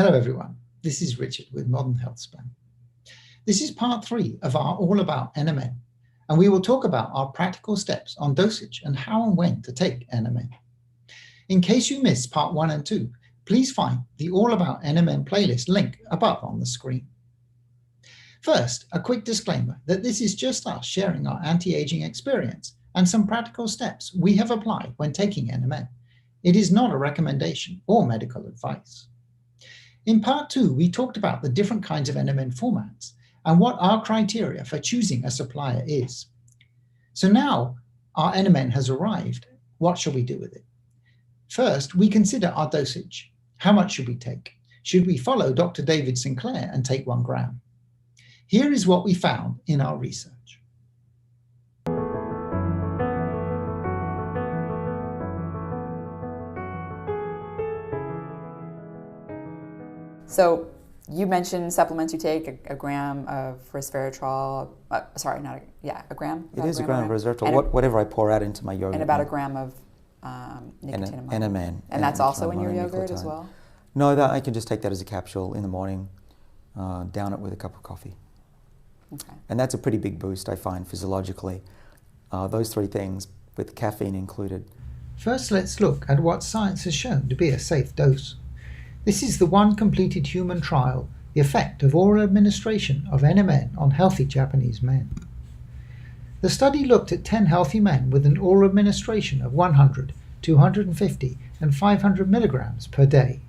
Hello everyone, this is Richard with Modern Healthspan. This is part 3 of our All About NMN, and we will talk about our practical steps on dosage and how and when to take NMN. In case you missed part 1 and 2, please find the All About NMN playlist link above on the screen. First, a quick disclaimer that this is just us sharing our anti-aging experience and some practical steps we have applied when taking NMN. It is not a recommendation or medical advice. In part 2, we talked about the different kinds of NMN formats and what our criteria for choosing a supplier is. So now our NMN has arrived, what shall we do with it? First, we consider our dosage. How much should we take? Should we follow Dr. David Sinclair and take 1 gram? Here is what we found in our research. So you mentioned supplements you take, a gram of resveratrol, a gram? It is a gram of resveratrol, whatever I pour out into my yogurt. And about a gram of nicotinamide. NMN. And that's also in your yogurt as well? No, I can just take that as a capsule in the morning, down it with a cup of coffee. Okay. And that's a pretty big boost, I find, physiologically. Those 3 things, with caffeine included. First, let's look at what science has shown to be a safe dose. This is the one completed human trial, the effect of oral administration of NMN on healthy Japanese men. The study looked at 10 healthy men with an oral administration of 100, 250 and 500 milligrams per day.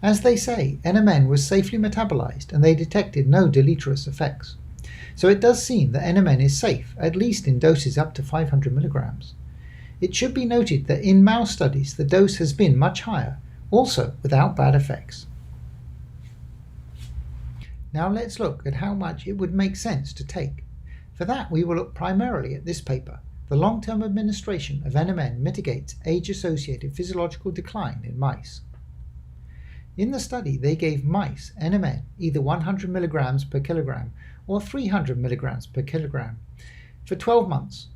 As they say, NMN was safely metabolized and they detected no deleterious effects. So it does seem that NMN is safe, at least in doses up to 500 milligrams. It should be noted that in mouse studies the dose has been much higher, also without bad effects. Now let's look at how much it would make sense to take. For that we will look primarily at this paper. The long-term administration of NMN mitigates age-associated physiological decline in mice. In the study they gave mice NMN either 100 milligrams per kilogram or 300 milligrams per kilogram for 12 months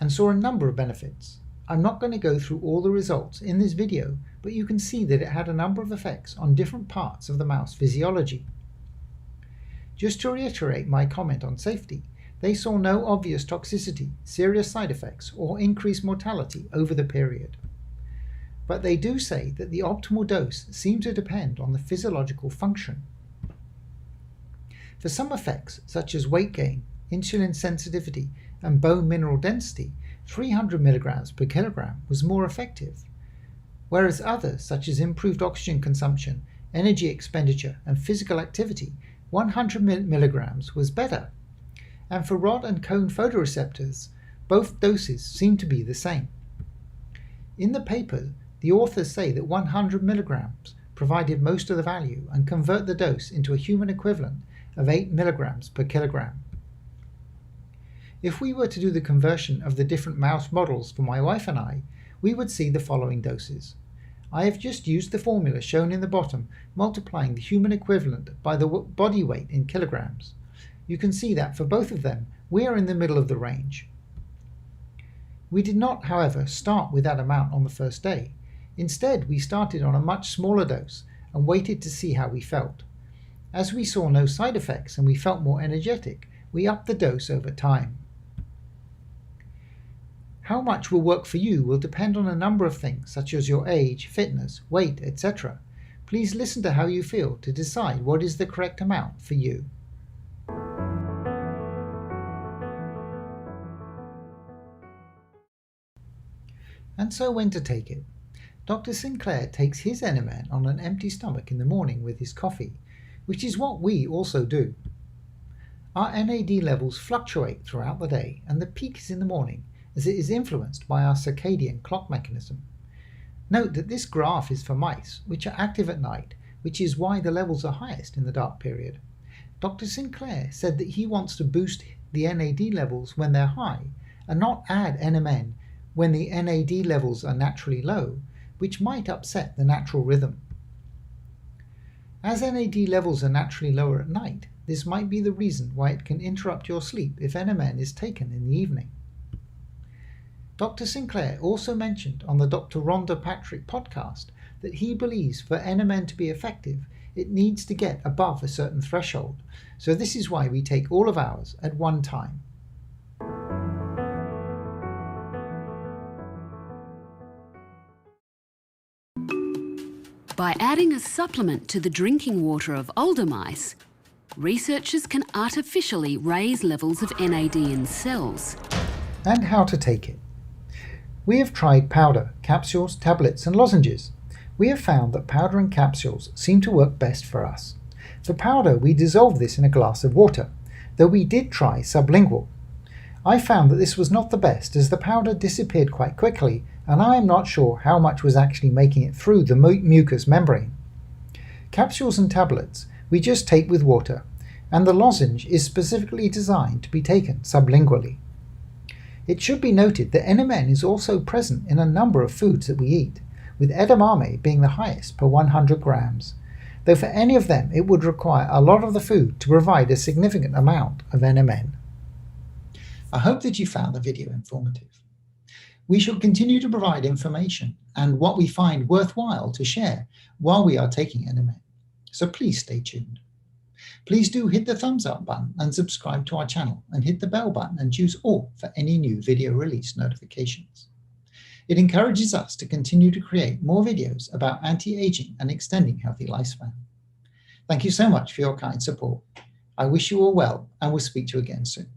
and saw a number of benefits. I'm not going to go through all the results in this video, but you can see that it had a number of effects on different parts of the mouse physiology. Just to reiterate my comment on safety, they saw no obvious toxicity, serious side effects, or increased mortality over the period. But they do say that the optimal dose seems to depend on the physiological function. For some effects, such as weight gain, insulin sensitivity, and bone mineral density, 300 milligrams per kilogram was more effective, whereas others, such as improved oxygen consumption, energy expenditure, and physical activity, 100 milligrams was better. And for rod and cone photoreceptors, both doses seem to be the same. In the paper, the authors say that 100 milligrams provided most of the value and convert the dose into a human equivalent of 8 milligrams per kilogram. If we were to do the conversion of the different mouse models for my wife and I, we would see the following doses. I have just used the formula shown in the bottom, multiplying the human equivalent by the body weight in kilograms. You can see that for both of them, we are in the middle of the range. We did not, however, start with that amount on the first day. Instead, we started on a much smaller dose and waited to see how we felt. As we saw no side effects and we felt more energetic, we upped the dose over time. How much will work for you will depend on a number of things such as your age, fitness, weight, etc. Please listen to how you feel to decide what is the correct amount for you. And so when to take it? Dr. Sinclair takes his NMN on an empty stomach in the morning with his coffee, which is what we also do. Our NAD levels fluctuate throughout the day and the peak is in the morning, as it is influenced by our circadian clock mechanism. Note that this graph is for mice, which are active at night, which is why the levels are highest in the dark period. Dr. Sinclair said that he wants to boost the NAD levels when they're high, and not add NMN when the NAD levels are naturally low, which might upset the natural rhythm. As NAD levels are naturally lower at night, this might be the reason why it can interrupt your sleep if NMN is taken in the evening. Dr. Sinclair also mentioned on the Dr. Rhonda Patrick podcast that he believes for NMN to be effective, it needs to get above a certain threshold. So this is why we take all of ours at one time. By adding a supplement to the drinking water of older mice, researchers can artificially raise levels of NAD in cells. And how to take it. We have tried powder, capsules, tablets and lozenges. We have found that powder and capsules seem to work best for us. For powder, we dissolve this in a glass of water, though we did try sublingual. I found that this was not the best, as the powder disappeared quite quickly, and I am not sure how much was actually making it through the mucous membrane. Capsules and tablets we just take with water, and the lozenge is specifically designed to be taken sublingually. It should be noted that NMN is also present in a number of foods that we eat, with edamame being the highest per 100 grams, though for any of them it would require a lot of the food to provide a significant amount of NMN. I hope that you found the video informative. We shall continue to provide information and what we find worthwhile to share while we are taking NMN, so please stay tuned. Please do hit the thumbs up button and subscribe to our channel, and hit the bell button and choose all for any new video release notifications. It encourages us to continue to create more videos about anti-aging and extending healthy lifespan. Thank you so much for your kind support. I wish you all well and will speak to you again soon.